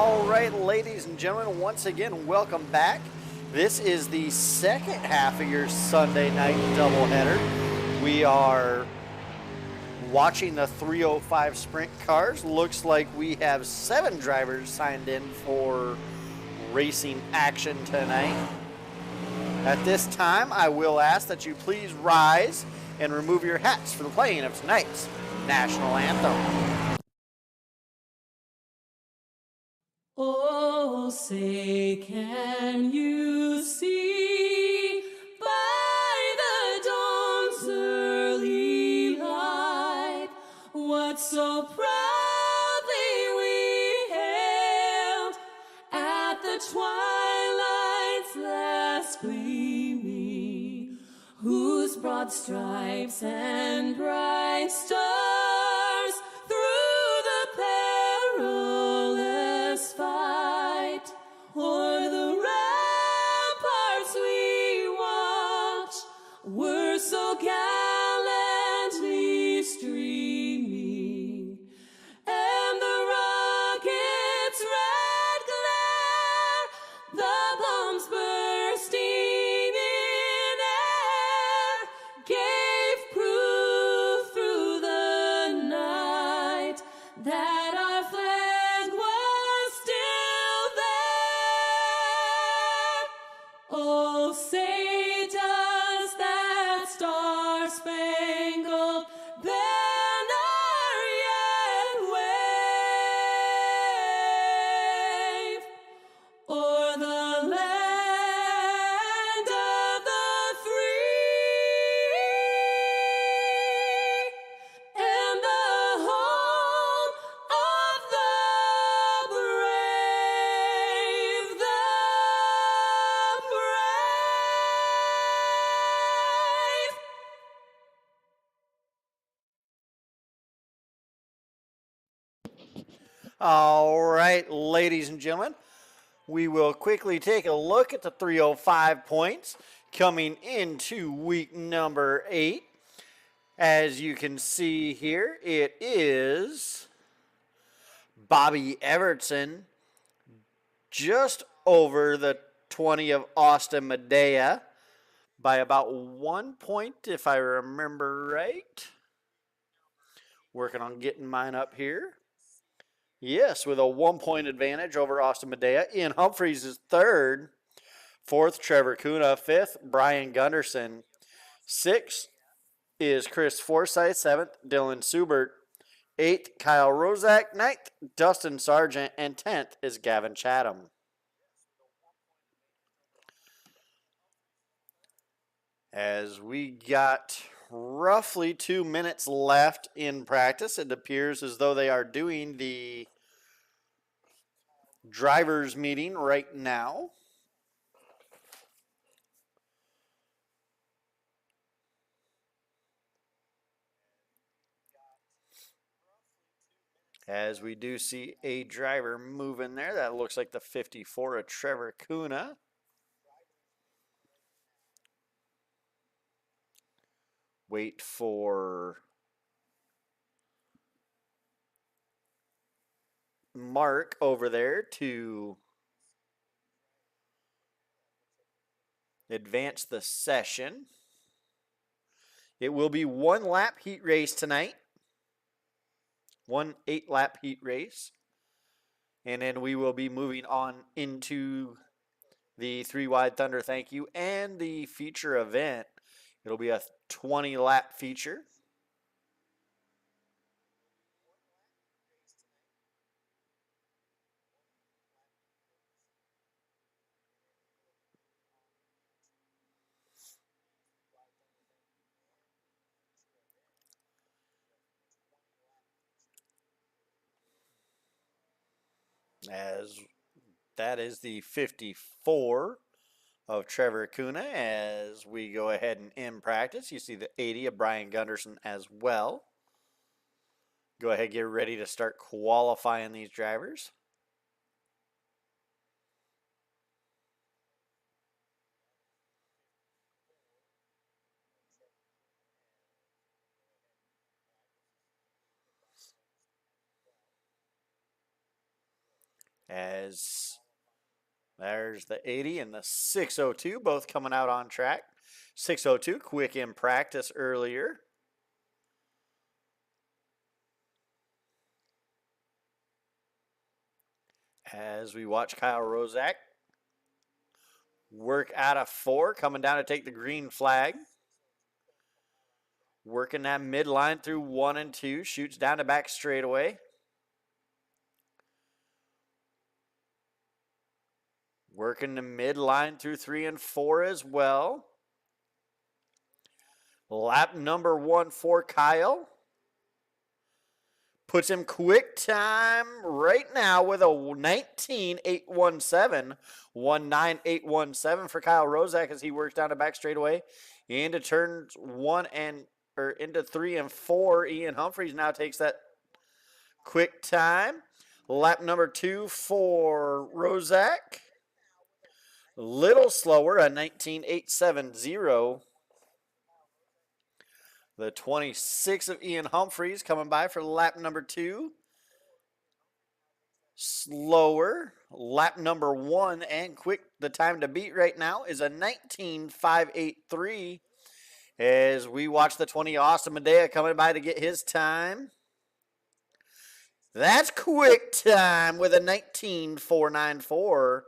All right, ladies and gentlemen, once again, welcome back. This is the second half of your Sunday night doubleheader. We are watching the 305 sprint cars. Looks like we have 7 drivers signed in for racing action tonight. At this time, I will ask that you please rise and remove your hats for the playing of tonight's national anthem. Oh, say, can you see by the dawn's early light what so proudly we hailed at the twilight's last gleaming, whose broad stripes and bright stars through the perilous fight o'er the ramparts we watch were so gallantly streaming, and the rocket's red glare, the bombs bursting in air, gave proof through the night that our flag was still there. Oh, say does that star-spangled banner yet wave o'er the land of the free and the home of the brave, the brave. All right, ladies and gentlemen, we will quickly take a look at the 305 points coming into week number 8. As you can see here, it is Bobby Evertson just over the 20 of Austin Medea by about 1 point, if I remember right. Working on getting mine up here. Yes, with a 1 point advantage over Austin Medea. Ian Humphreys is third. Fourth, Trevor Kuna. Fifth, Brian Gunderson. Sixth is Chris Forsyth. Seventh, Dylan Subert. Eighth, Kyle Rozak. Ninth, Dustin Sargent. And 10th is Gavin Chatham. As we got roughly 2 minutes left in practice, it appears as though they are doing the drivers meeting right now. As we do see a driver moving there. That looks like the 54 of Trevor Kuna. Wait for Mark over there to advance the session. It will be 1 lap heat race tonight. 1 8-lap heat race. And then we will be moving on into the 3 Wide Thunder Thank You and the feature event. It'll be a 20-lap feature. As that is the 54 of Trevor Kuna. As we go ahead and in practice, you see the 80 of Brian Gunderson as well. Go ahead, get ready to start qualifying these drivers. As there's the 80 and the 602 both coming out on track. 602 quick in practice earlier. As we watch Kyle Rozak work out of 4, coming down to take the green flag. Working that midline through 1 and 2, shoots down to back straightaway. Working the midline through 3 and 4 as well. Lap number 1 for Kyle. Puts him quick time right now with a 19.817. 19817 for Kyle Rozak as he works down the back straightaway into turns 1 and into 3 and 4. Ian Humphreys now takes that quick time. Lap number 2 for Rozak. Little slower, a 19.870. The 26 of Ian Humphreys coming by for lap number 2. Slower. Lap number 1 and quick. The time to beat right now is a 19.583 as we watch the 20 Austin Medea coming by to get his time. That's quick time with a 19.494.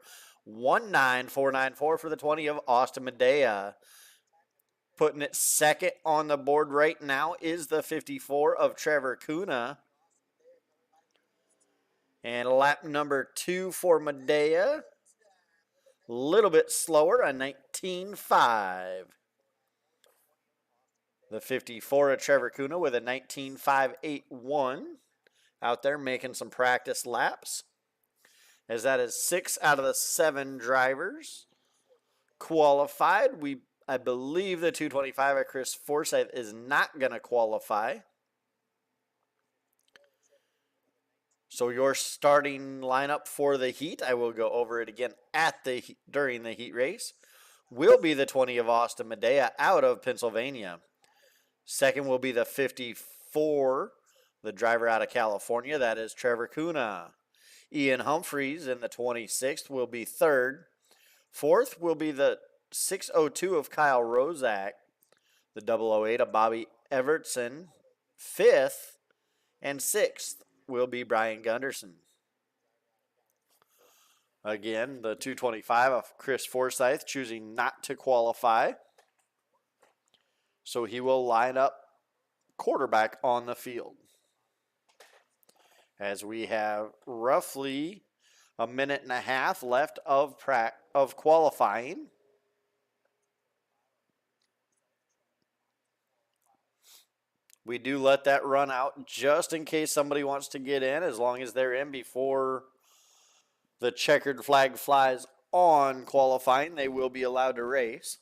19494 for the 20 of Austin Medea. Putting it second on the board right now is the 54 of Trevor Kuna. And lap number 2 for Medea. A little bit slower, a 19.5. The 54 of Trevor Kuna with a 19.581. Out there making some practice laps. As that is 6 out of the 7 drivers qualified. I believe the 225 of Chris Forsyth is not going to qualify. So your starting lineup for the heat, I will go over it again during the heat race, will be the 20 of Austin Medea out of Pennsylvania. Second will be the 54, the driver out of California. That is Trevor Kuna. Ian Humphreys in the 26th will be third. Fourth will be the 602 of Kyle Rozak. The 008 of Bobby Evertson. Fifth and sixth will be Brian Gunderson. Again, the 225 of Chris Forsyth choosing not to qualify. So he will line up quarterback on the field. As we have roughly a minute and a half left of qualifying. We do let that run out just in case somebody wants to get in. As long as they're in before the checkered flag flies on qualifying, they will be allowed to race.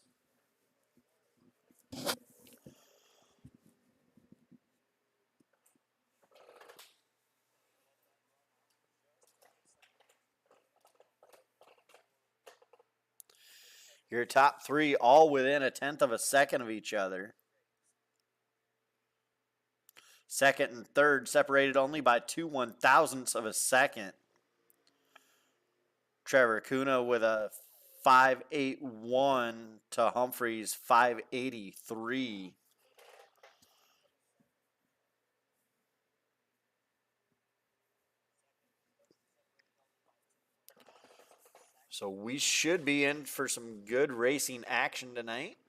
Your top 3 all within a 1/10 of a second of each other. Second and third separated only by 2 1/1000ths of a second. Trevor Kuna with a 581 to Humphreys 583. So we should be in for some good racing action tonight.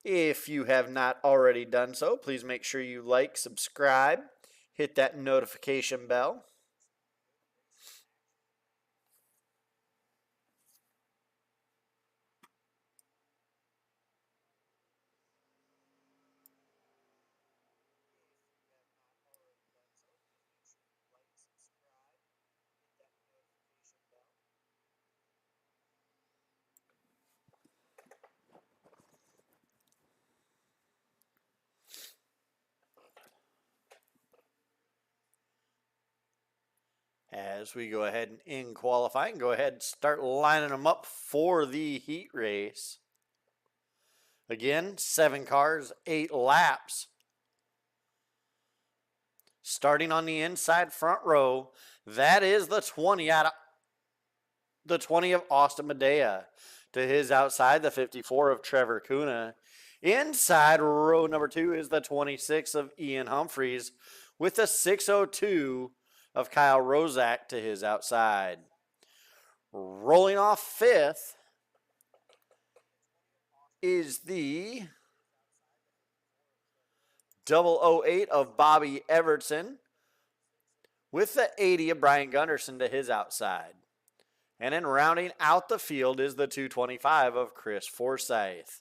If you have not already done so, please make sure you like, subscribe, hit that notification bell. As we go ahead and in qualifying, go ahead and start lining them up for the heat race. Again, 7 cars, 8 laps. Starting on the inside front row, that is the 20 of Austin Medea. To his outside, the 54 of Trevor Kuna. Inside row number 2 is the 26 of Ian Humphreys, with the 602 of Kyle Rozak to his outside. Rolling off 5th is the 008 of Bobby Evertson, with the 80 of Brian Gunderson to his outside. And then rounding out the field is the 225 of Chris Forsyth.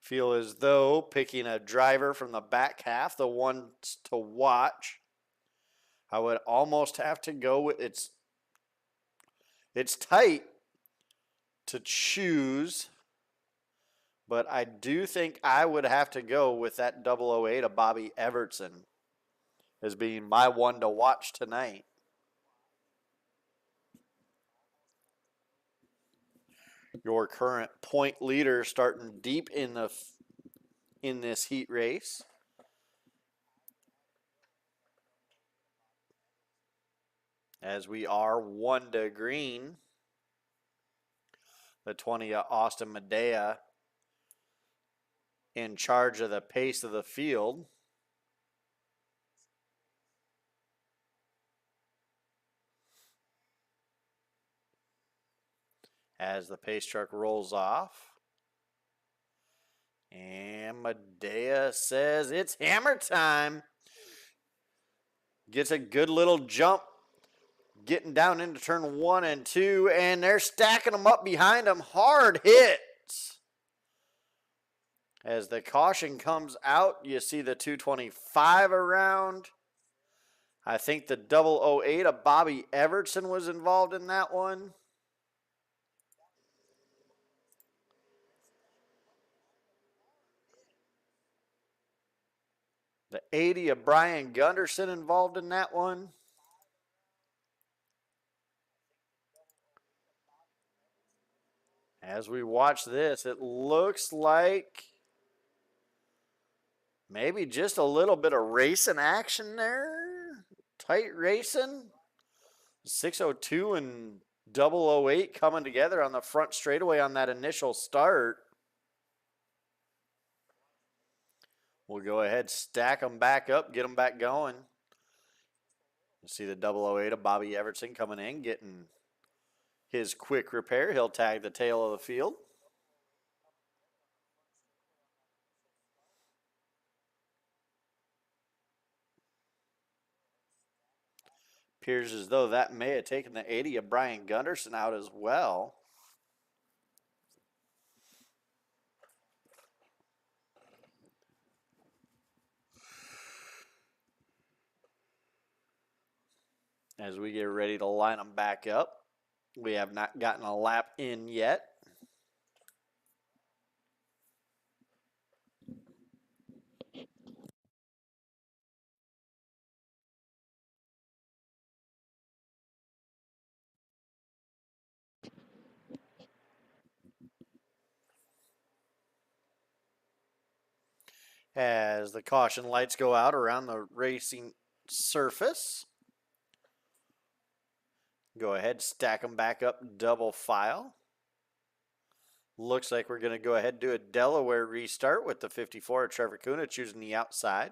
Feel as though picking a driver from the back half, the ones to watch, I would almost have to go with it's tight to choose, but I do think I would have to go with that 008 of Bobby Evertson as being my one to watch tonight. Your current point leader starting deep in this heat race. As we are 1 to green, the 20 of Austin Medea in charge of the pace of the field. As the pace truck rolls off. And Medea says it's hammer time. Gets a good little jump getting down into turn 1 and 2, and they're stacking them up behind him. Hard hits. As the caution comes out, you see the 225 around. I think the 008 of Bobby Evertson was involved in that one. The 80 of Brian Gunderson involved in that one. As we watch this, it looks like maybe just a little bit of racing action there. Tight racing. 602 and 008 coming together on the front straightaway on that initial start. We'll go ahead, stack them back up, get them back going. You see the 008 of Bobby Evertson coming in, getting his quick repair. He'll tag the tail of the field. Appears as though that may have taken the 80 of Brian Gunderson out as well. As we get ready to line them back up, we have not gotten a lap in yet. As the caution lights go out around the racing surface, go ahead, stack them back up, double file. Looks like we're going to go ahead and do a Delaware restart with the 54 of Trevor Kuna choosing the outside.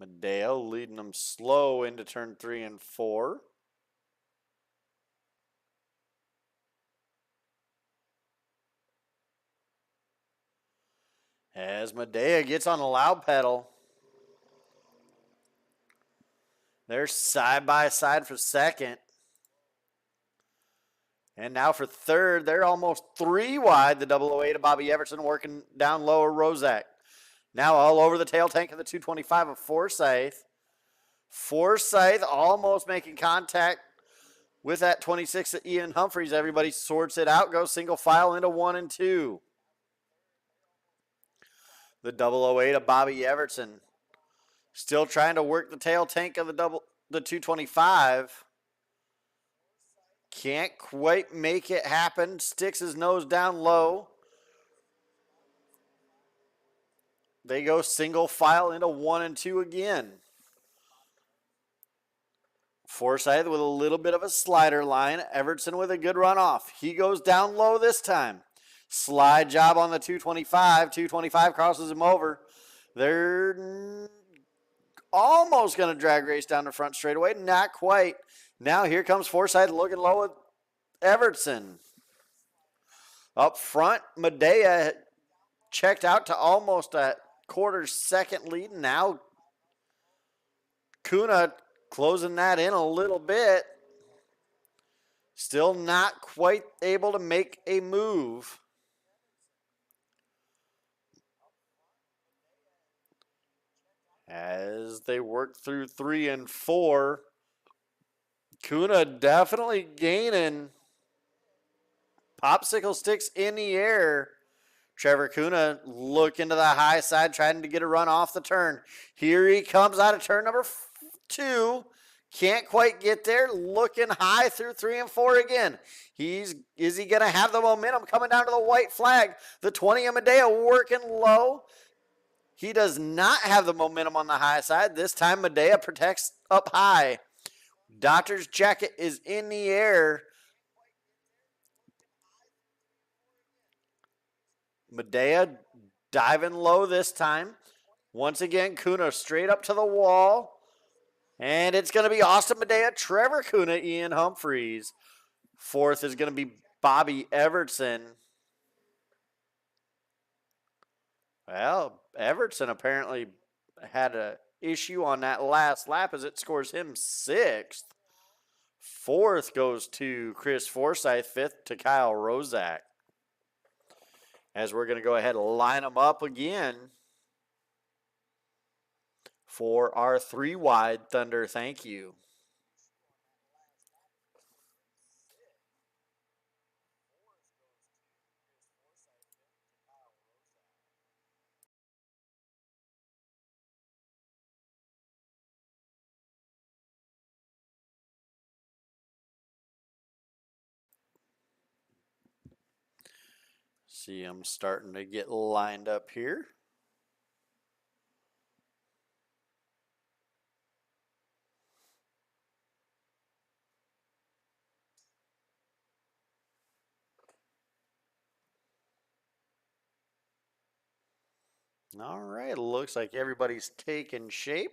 Medea leading them slow into turn 3 and 4. As Medea gets on the loud pedal. They're side by side for second. And now for third, they're almost 3 wide. The 008 of Bobby Everson working down lower Rozak. Now all over the tail tank of the 225 of Forsyth. Forsyth almost making contact with that 26 of Ian Humphreys. Everybody sorts it out, goes single file into 1 and 2. The 008 of Bobby Everson still trying to work the tail tank of the 225. Can't quite make it happen. Sticks his nose down low. They go single file into 1 and 2 again. Forsyth with a little bit of a slider line. Everson with a good run off. He goes down low this time. Slide job on the 225. 225 crosses him over. They're almost going to drag race down the front straightaway. Not quite. Now here comes Forsyth looking low with Everson. Up front, Medea checked out to almost a quarter-second lead. Now Kuna closing that in a little bit. Still not quite able to make a move. As they work through 3 and 4, Kuna definitely gaining. Popsicle sticks in the air. Trevor Kuna looking to the high side, trying to get a run off the turn. Here he comes out of turn number 2. Can't quite get there. Looking high through 3 and 4 again. Is he going to have the momentum coming down to the white flag? The 20 of Medea working low. He does not have the momentum on the high side. This time Medea protects up high. Doctor's jacket is in the air. Medea diving low this time. Once again, Kuna straight up to the wall. And it's going to be Austin Medea, Trevor Kuna, Ian Humphreys. Fourth is going to be Bobby Everson. Well, Everson apparently had an issue on that last lap as it scores him 6th. 4th goes to Chris Forsyth. 5th to Kyle Rozak. As we're going to go ahead and line them up again for our 3 wide Thunder thank you. See, I'm starting to get lined up here. All right, looks like everybody's taking shape.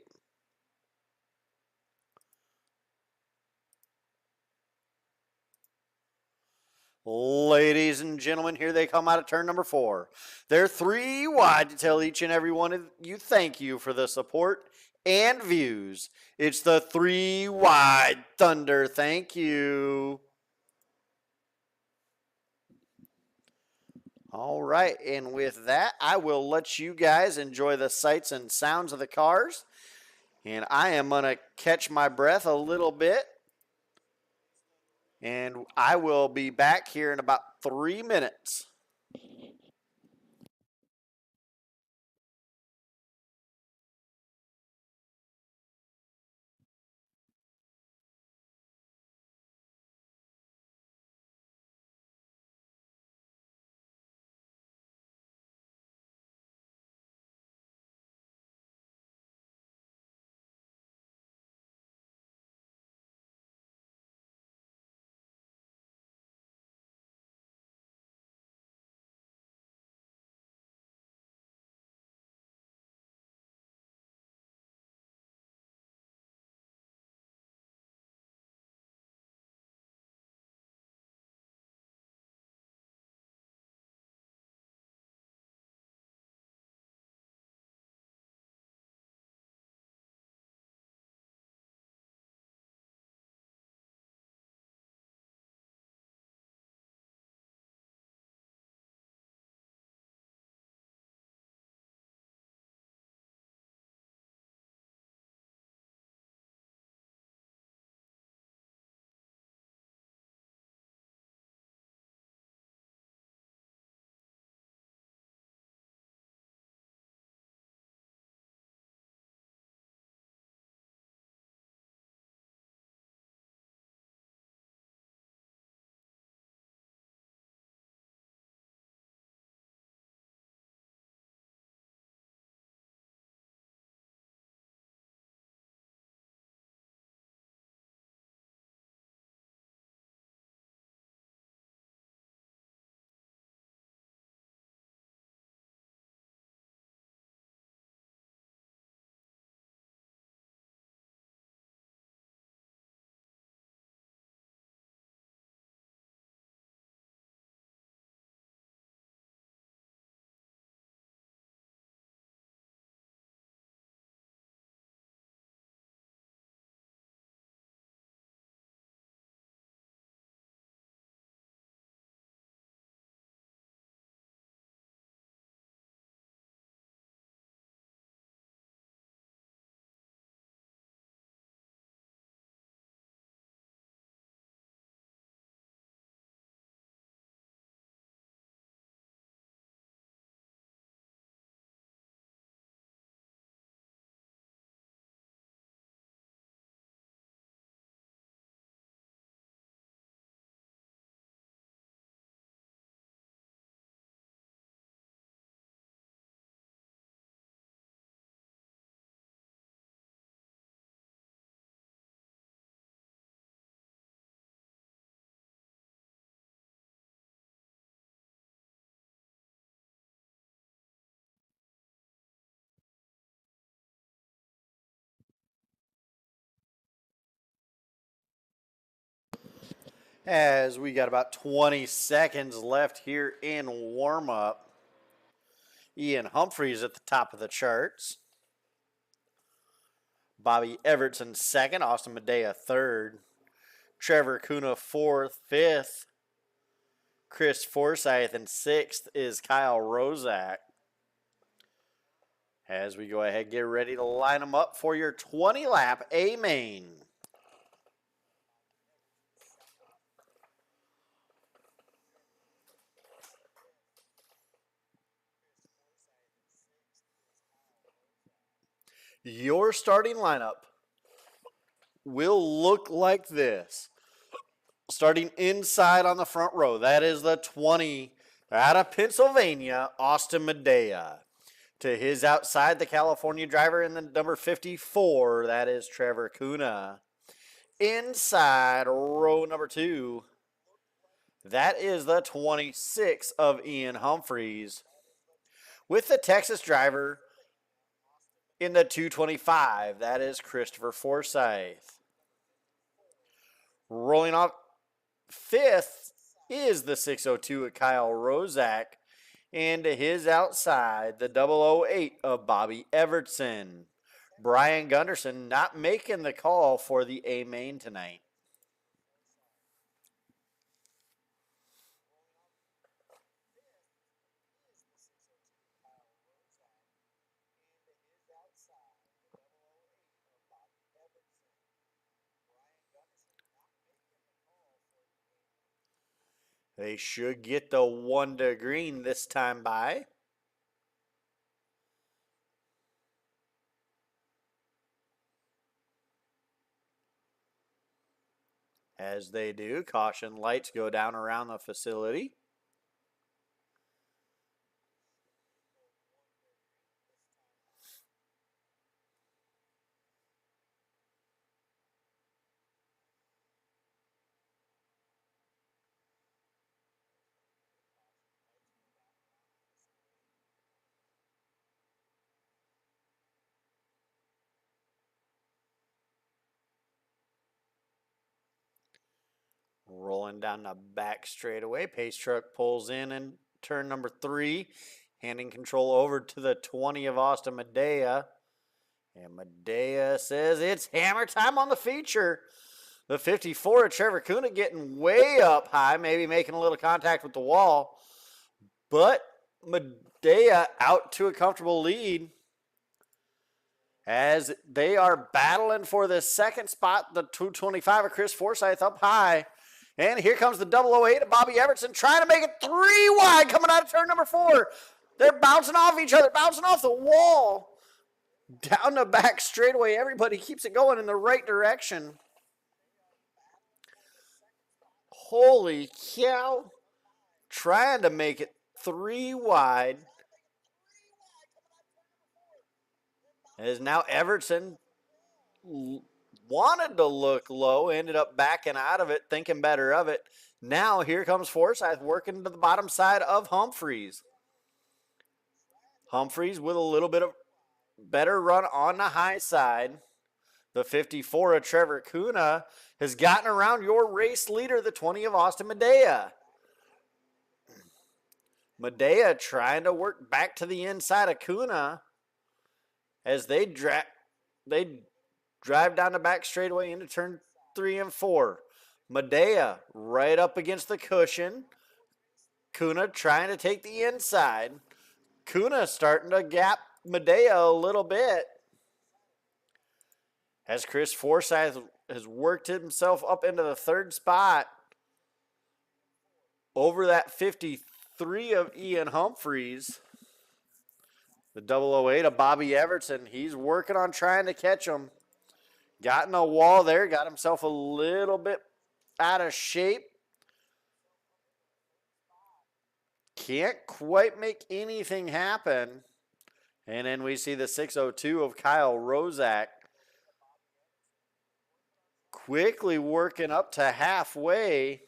Ladies and gentlemen, here they come out of turn number 4. They're 3 wide to tell each and every one of you thank you for the support and views. It's the 3 wide Thunder thank you. All right, and with that, I will let you guys enjoy the sights and sounds of the cars. And I am going to catch my breath a little bit. And I will be back here in about 3 minutes. As we got about 20 seconds left here in warm-up. Ian Humphreys at the top of the charts. Bobby Evertson second. Austin Medea third. Trevor Kuna fourth. Fifth, Chris Forsyth. And sixth is Kyle Rozak. As we go ahead, get ready to line them up for your 20-lap A-Main. Your starting lineup will look like this. Starting inside on the front row, that is the 20 out of Pennsylvania, Austin Medea. To his outside, the California driver in the number 54, that is Trevor Kuna. Inside row number 2, that is the 26 of Ian Humphreys. With the Texas driver in the 225, that is Christopher Forsyth. Rolling off fifth is the 602 of Kyle Rozak. And to his outside, the 008 of Bobby Evertson. Brian Gunderson not making the call for the A-Main tonight. They should get the 1 to green this time by. As they do, caution lights go down around the facility. Rolling down the back straightaway. Pace truck pulls in and turn number 3. Handing control over to the 20 of Austin Medea. And Medea says it's hammer time on the feature. The 54 of Trevor Kuna getting way up high, maybe making a little contact with the wall. But Medea out to a comfortable lead as they are battling for the second spot. The 225 of Chris Forsyth up high. And here comes the 008 of Bobby Evertson trying to make it 3 wide coming out of turn number 4. They're bouncing off each other, bouncing off the wall. Down the back straightaway, everybody keeps it going in the right direction. Holy cow. Trying to make it 3 wide. As now Evertson wanted to look low, ended up backing out of it, thinking better of it. Now here comes Forsyth working to the bottom side of Humphreys. Humphreys with a little bit of better run on the high side. The 54 of Trevor Kuna has gotten around your race leader, the 20 of Austin Medea. Medea trying to work back to the inside of Kuna as they drive down the back straightaway into turn 3 and 4. Medea right up against the cushion. Kuna trying to take the inside. Kuna starting to gap Medea a little bit. As Chris Forsyth has worked himself up into the 3rd spot over that 53 of Ian Humphreys. The 008 of Bobby Evertson, he's working on trying to catch him. Got in a wall there, got himself a little bit out of shape. Can't quite make anything happen. And then we see the 602 of Kyle Rozak quickly working up to halfway.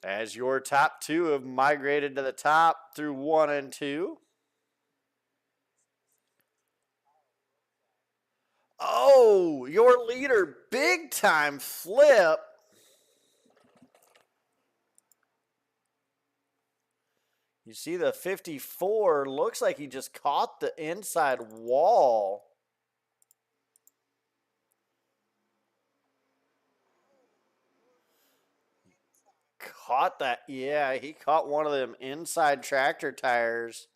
As your top 2 have migrated to the top through 1 and 2. Oh, your leader. Big time flip. You see the 54, looks like he just caught the inside wall. Caught that, yeah, he caught one of them inside tractor tires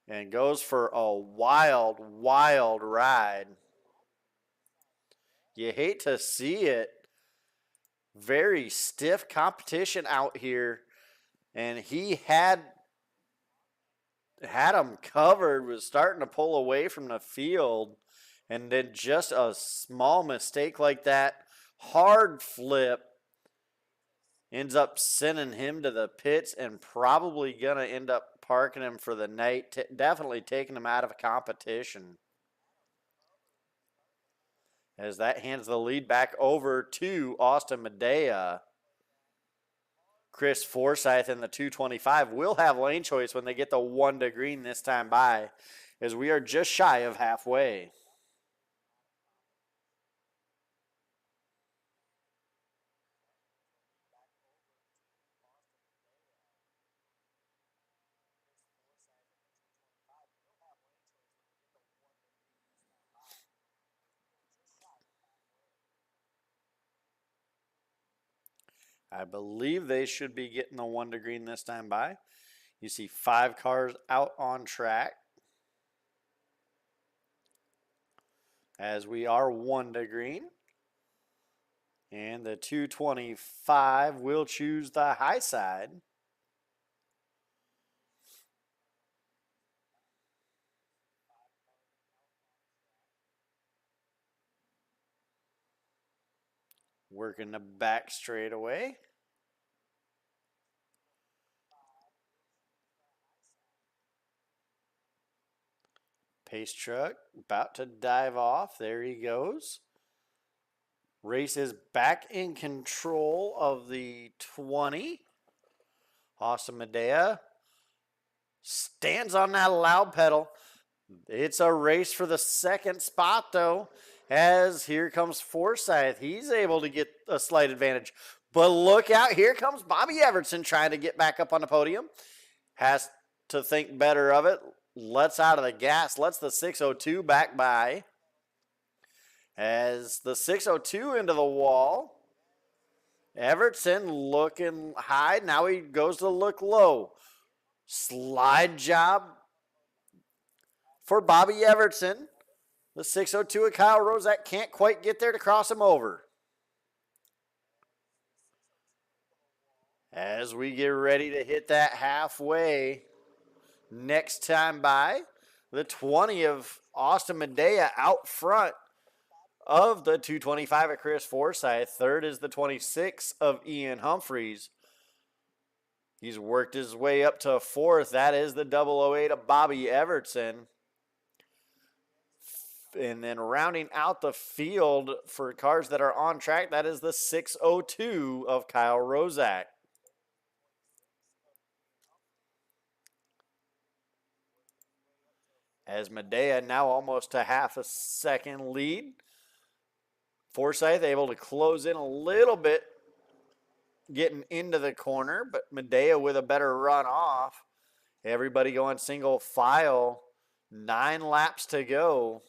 and goes for a wild, wild ride. You hate to see it. Very stiff competition out here, and he had him covered, was starting to pull away from the field, and then just a small mistake like that, hard flip, ends up sending him to the pits and probably going to end up parking him for the night, definitely taking him out of competition. As that hands the lead back over to Austin Medea. Chris Forsyth in the 225 will have lane choice when they get the 1 to green this time by, as we are just shy of halfway. I believe they should be getting the 1 to green this time by. You see 5 cars out on track, as we are 1 to green. And the 225 will choose the high side. Working the back straightaway. Pace truck about to dive off. There he goes. Race is back in control of the 20. Austin Medea stands on that loud pedal. It's a race for the second spot, though, as here comes Forsyth. He's able to get a slight advantage. But look out, here comes Bobby Evertson trying to get back up on the podium. Has to think better of it. Lets out of the gas, lets the 602 back by. As the 602 into the wall. Evertson looking high. Now he goes to look low. Slide job for Bobby Evertson. The 602 of Kyle Rozak can't quite get there to cross him over. As we get ready to hit that halfway, next time by, the 20 of Austin Medea out front of the 225 of Chris Forsyth. Third is the 26 of Ian Humphreys. He's worked his way up to fourth. That is the 008 of Bobby Evertson. And then rounding out the field for cars that are on track, that is the 602 of Kyle Rozak. As Medea now almost a half a second lead. Forsyth able to close in a little bit, getting into the corner, but Medea with a better run off. Everybody going single file. 9 laps to go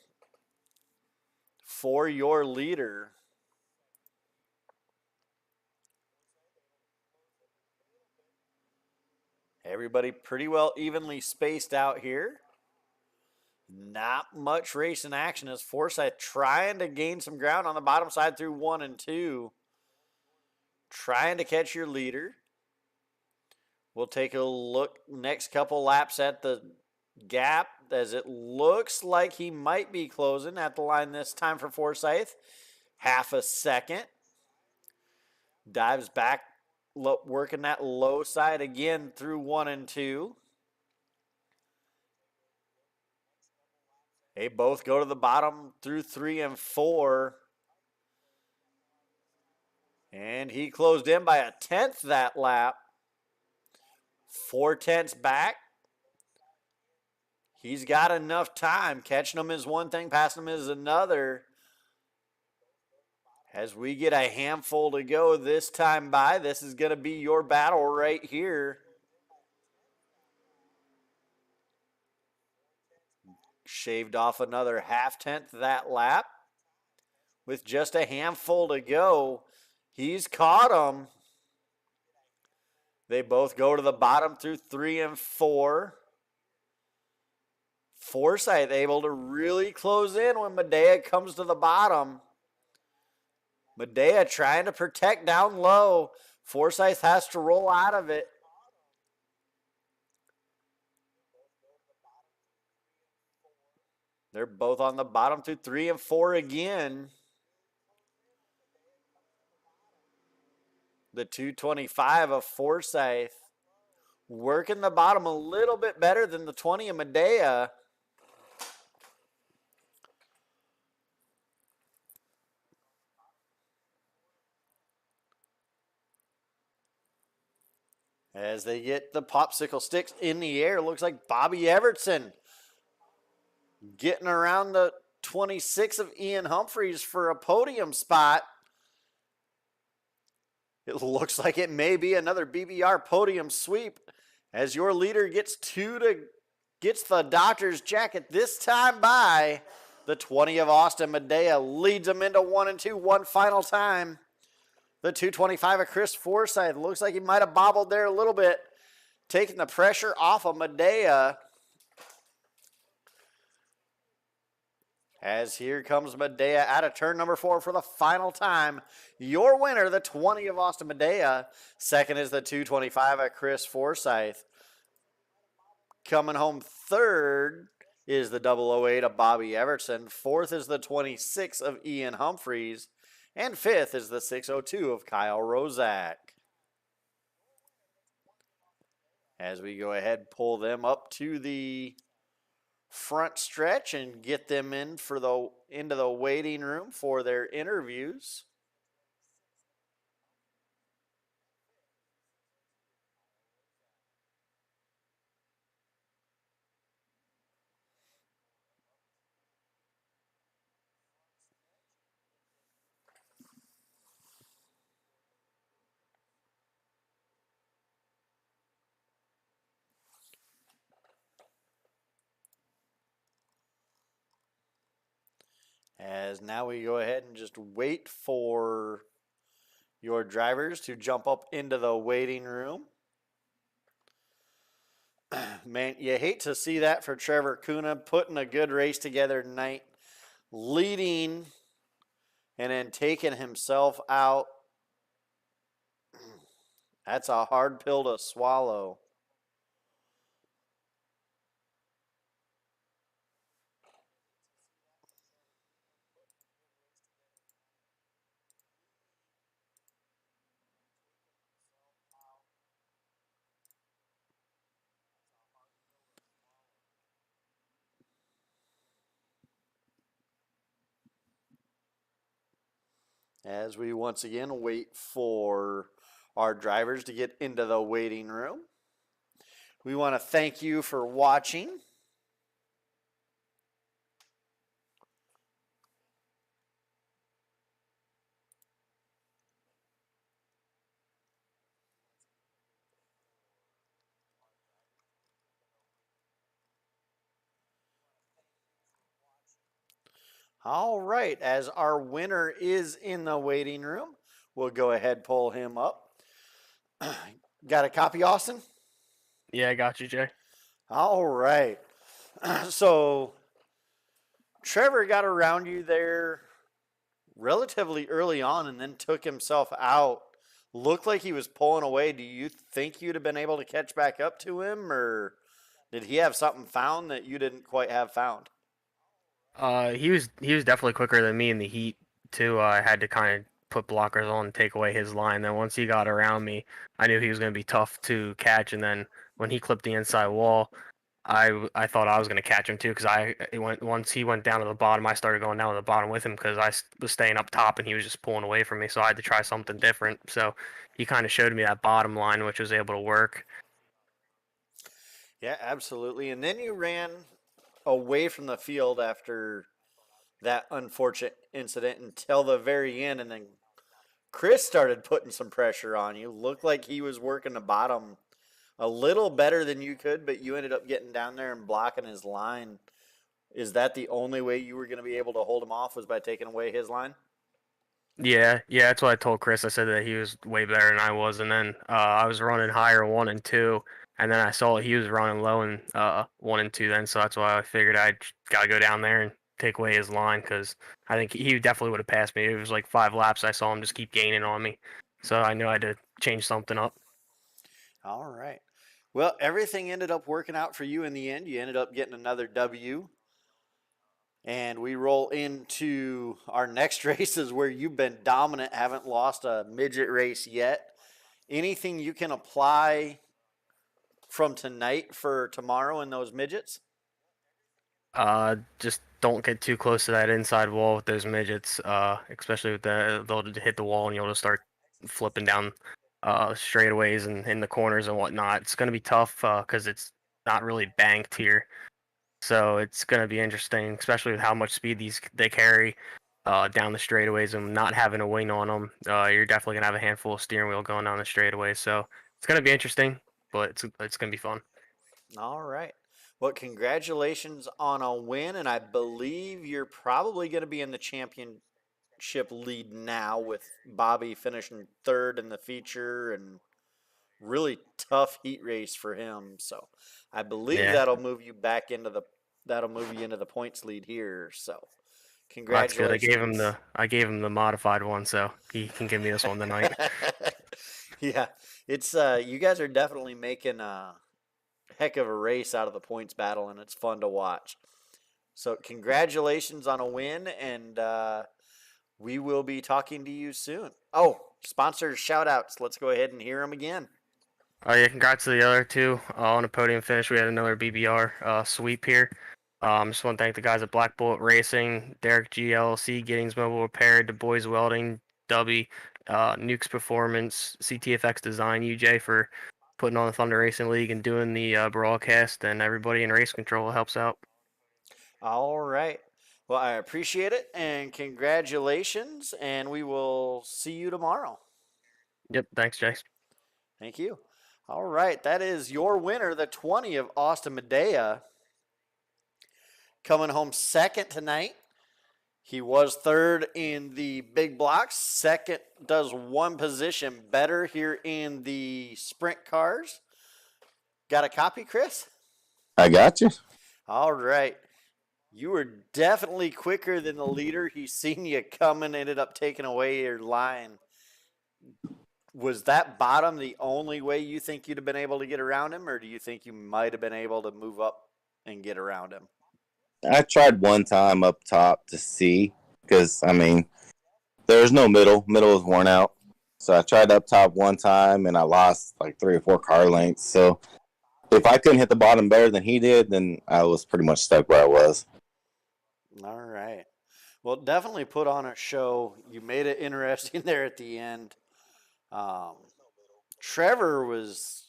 for your leader. Everybody pretty well evenly spaced out here. Not much racing action as Forsyth trying to gain some ground on the bottom side through 1 and 2. Trying to catch your leader. We'll take a look next couple laps at the gap, as it looks like he might be closing at the line this time for Forsyth. Half a second. Dives back, working that low side again through 1 and 2. They both go to the bottom through 3 and 4. And he closed in by a 10th that lap. 4/10 back. He's got enough time. Catching them is one thing, passing them is another. As we get a handful to go this time by, this is going to be your battle right here. Shaved off another half-tenth that lap. With just a handful to go, he's caught him. They both go to the bottom through 3 and 4. Forsyth able to really close in when Medea comes to the bottom. Medea trying to protect down low. Forsyth has to roll out of it. They're both on the bottom through 3 and 4 again. The 225 of Forsyth working the bottom a little bit better than the 20 of Medea. As they get the popsicle sticks in the air, looks like Bobby Evertson getting around the 26 of Ian Humphreys for a podium spot. It looks like it may be another BBR podium sweep as your leader gets the doctor's jacket this time by. The 20 of Austin Medea leads them into 1 and 2 one final time. The 225 of Chris Forsyth looks like he might have bobbled there a little bit, taking the pressure off of Medea. As here comes Medea out of turn number 4 for the final time. Your winner, the 20 of Austin Medea. Second is the 225 of Chris Forsyth. Coming home third is the 008 of Bobby Everson. Fourth is the 26 of Ian Humphreys. And fifth is the 602 of Kyle Rozak. As we go ahead, pull them up to the front stretch and get them into the waiting room for their interviews. As now we go ahead and just wait for your drivers to jump up into the waiting room. Man, you hate to see that for Trevor Kuna, putting a good race together tonight, leading and then taking himself out. That's a hard pill to swallow. As we once again wait for our drivers to get into the waiting room. We want to thank you for watching. All right, as our winner is in the waiting room, we'll go ahead pull him up. Got a copy, Austin? Yeah, I got you, Jay. All right. So Trevor got around you there relatively early on and then took himself out. Looked like he was pulling away. Do you think you'd have been able to catch back up to him, or did he have something found that you didn't quite have found? He was definitely quicker than me in the heat too. I had to kind of put blockers on and take away his line. Then once he got around me, I knew he was going to be tough to catch. And then when he clipped the inside wall, I thought I was going to catch him too, because once he went down to the bottom, I started going down to the bottom with him because was staying up top and he was just pulling away from me. So I had to try something different. So he kind of showed me that bottom line, which was able to work. Yeah, absolutely. And then you ran away from the field after that unfortunate incident until the very end, and then Chris started putting some pressure on you. Looked like he was working the bottom a little better than you could, but you ended up getting down there and blocking his line. Is that the only way you were going to be able to hold him off, was by taking away his line? Yeah, that's what I told Chris. I said that he was way better than I was, and then I was running higher 1 and 2, and then I saw he was running low in 1 and 2. Then, so that's why I figured I gotta go down there and take away his line because I think he definitely would have passed me. It was like 5 laps. I saw him just keep gaining on me, so I knew I had to change something up. All right. Well, everything ended up working out for you in the end. You ended up getting another W. And we roll into our next races where you've been dominant, haven't lost a midget race yet. Anything you can apply from tonight for tomorrow in those midgets? Just don't get too close to that inside wall with those midgets. Especially with they'll hit the wall and you'll just start flipping down straightaways and in the corners and whatnot. It's gonna be tough because it's not really banked here. So it's gonna be interesting, especially with how much speed they carry down the straightaways and not having a wing on them. You're definitely gonna have a handful of steering wheel going down the straightaways. So it's gonna be interesting, but it's gonna be fun. All right. Well, congratulations on a win, and I believe you're probably going to be in the championship lead now with Bobby finishing third in the feature, and really tough heat race for him. So I believe Yeah, that'll move you into the points lead here. So that's good. congratulations. I gave him the modified one, so he can give me this one tonight. Yeah, it's you guys are definitely making a heck of a race out of the points battle, and it's fun to watch. So congratulations on a win, and we will be talking to you soon. Oh, sponsors shout outs. Let's go ahead and hear them again. Oh yeah, congrats to the other two on a podium finish. We had another BBR sweep here. Just want to thank the guys at Black Bullet Racing, Derek GLC, Giddings Mobile Repair, Du Bois Welding, Dubby, Nukes Performance, CTFX Design, UJ for putting on the Thunder Racing League and doing the broadcast, and everybody in race control helps out. All right. Well, I appreciate it, and congratulations, and we will see you tomorrow. Yep, thanks, Jace. Thank you. All right, that is your winner, the 20 of Austin Medea, coming home second tonight. He was third in the big blocks. Second does one position better here in the sprint cars. Got a copy, Chris? I got you. All right. You were definitely quicker than the leader. He seen you coming, ended up taking away your line. Was that bottom the only way you think you'd have been able to get around him, or do you think you might have been able to move up and get around him? I tried one time up top to see because, I mean, there's no middle. Middle is worn out. So I tried up top one time and I lost like 3 or 4 car lengths. So if I couldn't hit the bottom better than he did, then I was pretty much stuck where I was. All right. Well, definitely put on a show. You made it interesting there at the end. Trevor was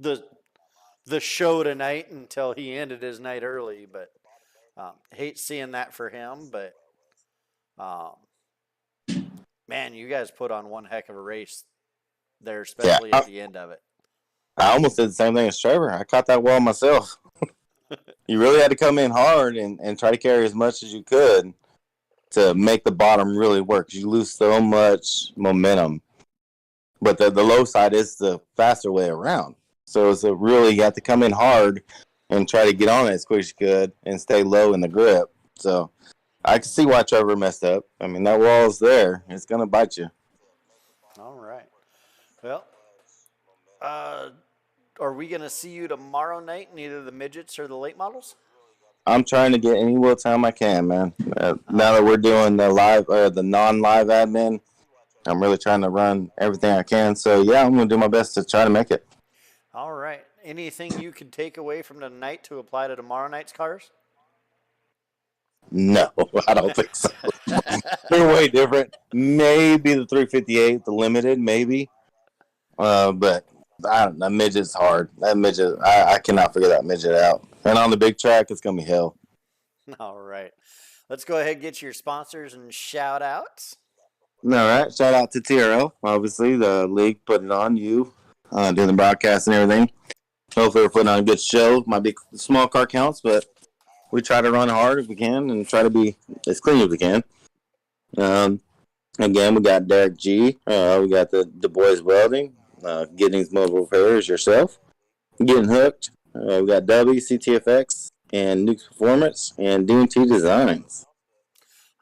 the show tonight until he ended his night early, but hate seeing that for him. But man, you guys put on one heck of a race there, especially at the end of it. I almost did the same thing as Trevor. I caught that well myself. You really had to come in hard and try to carry as much as you could to make the bottom really work. You lose so much momentum. But the low side is the faster way around. So it's really you have to come in hard and try to get on it as quick as you could and stay low in the grip. So I can see why Trevor messed up. I mean, that wall is there. It's going to bite you. All right. Well, are we going to see you tomorrow night in either the midgets or the late models? I'm trying to get any wheel time I can, man. Now that we're doing the live or the non-live admin, I'm really trying to run everything I can. So, yeah, I'm going to do my best to try to make it. All right. Anything you could take away from tonight to apply to tomorrow night's cars? No, I don't think so. They're way different. Maybe the 358, the limited, maybe. But I don't know. Midget's hard. That midget, I cannot figure that midget out. And on the big track, it's going to be hell. All right. let's go ahead and get your sponsors and shout outs. All right. Shout out to TRL. Obviously, the league put it on you, doing the broadcast and everything. Hopefully, we're putting on a good show. Might be small car counts, but we try to run hard if we can and try to be as clean as we can. Um, Again, we got Derek G. We got the Du Bois Welding, Giddings Mobile Repairs, yourself, Getting Hooked. We got W, CTFX, and Nuke's Performance, and D&T Designs.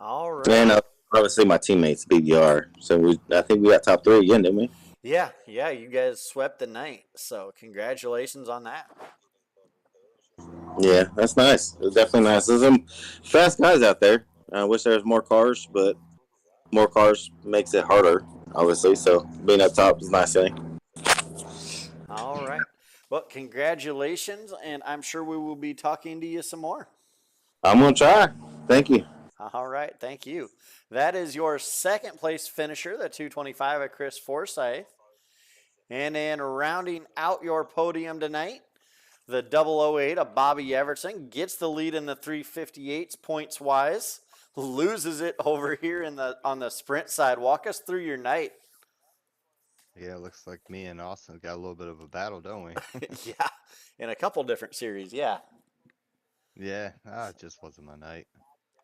All And right. obviously my teammates, BBR. So I think we got top 3 again, didn't we? Yeah, you guys swept the night. So congratulations on that. Yeah, that's nice. It's definitely nice. There's some fast guys out there. I wish there was more cars, but more cars makes it harder, obviously. So being up top is a nice thing. All right. Well, congratulations, and I'm sure we will be talking to you some more. I'm going to try. Thank you. All right, thank you. That is your second place finisher, the 225 of Chris Forsyth. And then rounding out your podium tonight, the 008 of Bobby Everson gets the lead in the 358s points wise, loses it over here on the sprint side. Walk us through your night. Yeah, looks like me and Austin got a little bit of a battle, don't we? Yeah, in a couple different series. Yeah. Yeah, it just wasn't my night.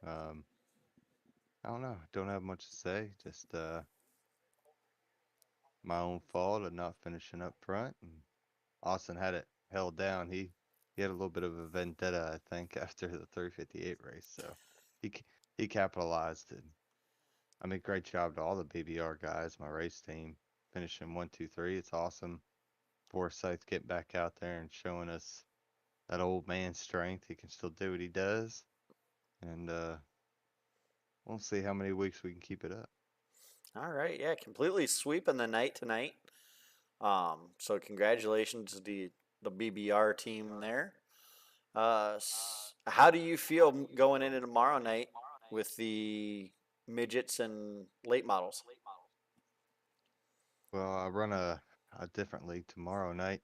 Um, I don't know. Don't have much to say. Just my own fault of not finishing up front. And Austin had it held down. He had a little bit of a vendetta, I think, after the 358 race. So he he capitalized it. I mean, great job to all the BBR guys, my race team, finishing 1, 2, 3. It's awesome. Forsyth getting back out there and showing us that old man strength. He can still do what he does. And we'll see how many weeks we can keep it up. All right. Yeah, completely sweeping the night tonight. So congratulations to the BBR team there. How do you feel going into tomorrow night with the midgets and late models? Well, I run a different league tomorrow night.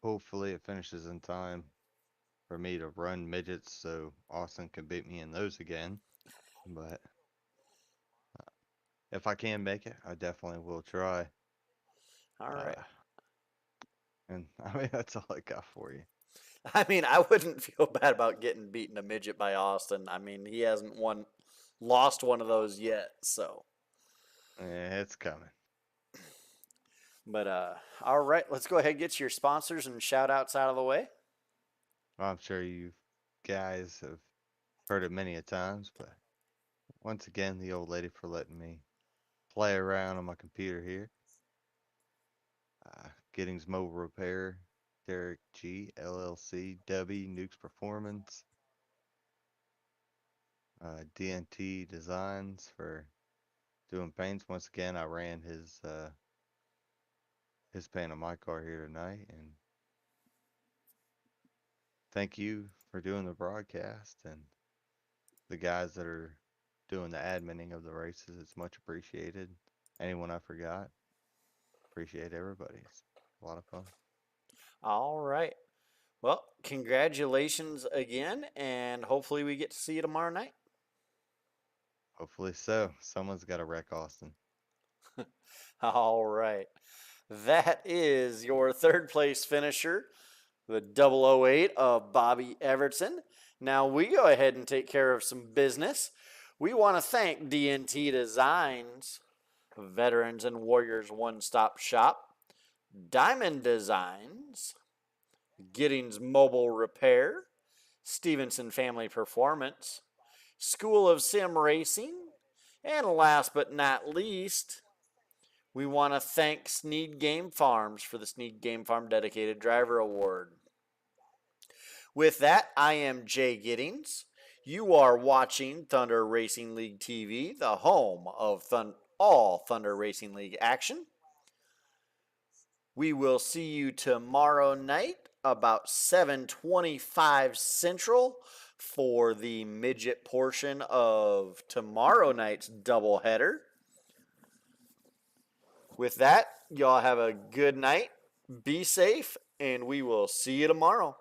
Hopefully it finishes in time for me to run midgets so Austin can beat me in those again. But if I can make it, I definitely will try. All right. And I mean, that's all I got for you. I mean, I wouldn't feel bad about getting beaten a midget by Austin. I mean, he hasn't lost one of those yet. So, Yeah, it's coming. but all right, let's go ahead and get your sponsors and shout outs out of the way. I'm sure you guys have heard it many a times, but once again, the old lady for letting me play around on my computer here. Giddings Mobile Repair, Derek G, LLC, W, Nuke's Performance, DNT Designs for doing paints. Once again, I ran his paint on my car here tonight, and thank you for doing the broadcast and the guys that are doing the adminning of the races. It's much appreciated. Anyone I forgot, appreciate everybody. It's a lot of fun. All right. Well, congratulations again, and hopefully we get to see you tomorrow night. Hopefully so. Someone's got to wreck Austin. All right. That is your third place finisher, the 008 of Bobby Everson. Now we go ahead and take care of some business. We want to thank DNT Designs, Veterans and Warriors One Stop Shop, Diamond Designs, Giddings Mobile Repair, Stevenson Family Performance, School of Sim Racing, and last but not least, we want to thank Sneed Game Farms for the Sneed Game Farm Dedicated Driver Award. With that, I am Jay Giddings. You are watching Thunder Racing League TV, the home of all Thunder Racing League action. We will see you tomorrow night about 7:25 Central for the midget portion of tomorrow night's doubleheader. With that, y'all have a good night, be safe, and we will see you tomorrow.